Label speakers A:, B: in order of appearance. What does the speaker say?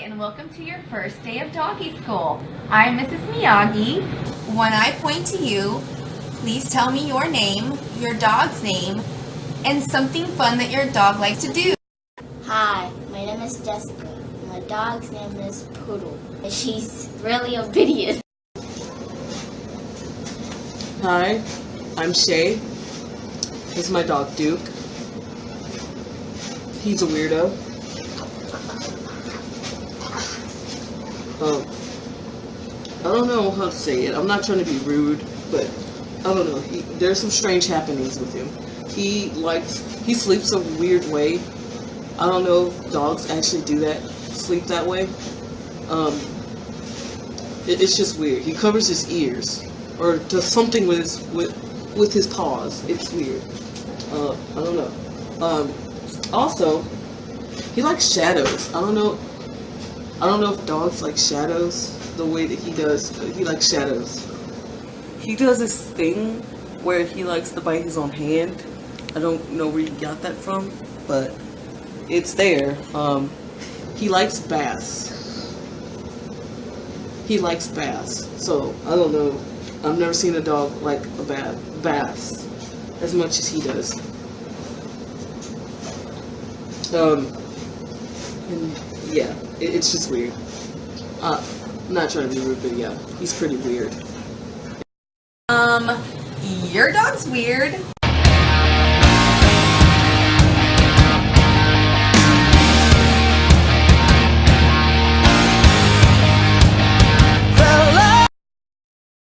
A: And welcome to your first day of doggy school. I'm Mrs. Miyagi. When I point to you, please tell me your name, your dog's name, and something fun that your dog likes to do.
B: Hi, my name is Jessica. My dog's name is Poodle. She's really obedient.
C: Hi, I'm Shay. This is my dog Duke. He's a weirdo. I don't know how to say it. I'm not trying to be rude, but I don't know. There's some strange happenings with him. He sleeps a weird way. I don't know if dogs actually do that, sleep that way. It's just weird. He covers his ears or does something with his paws. It's weird. I don't know. Also, he likes shadows. I don't know if dogs like shadows the way that he does. He likes shadows. He does this thing where he likes to bite his own hand. I don't know where he got that from, but it's there. He likes baths. He likes baths. So, I don't know. I've never seen a dog like a baths as much as he does. And yeah, it's just weird. I'm not trying to be rude, but yeah, he's pretty weird.
A: Your dog's weird.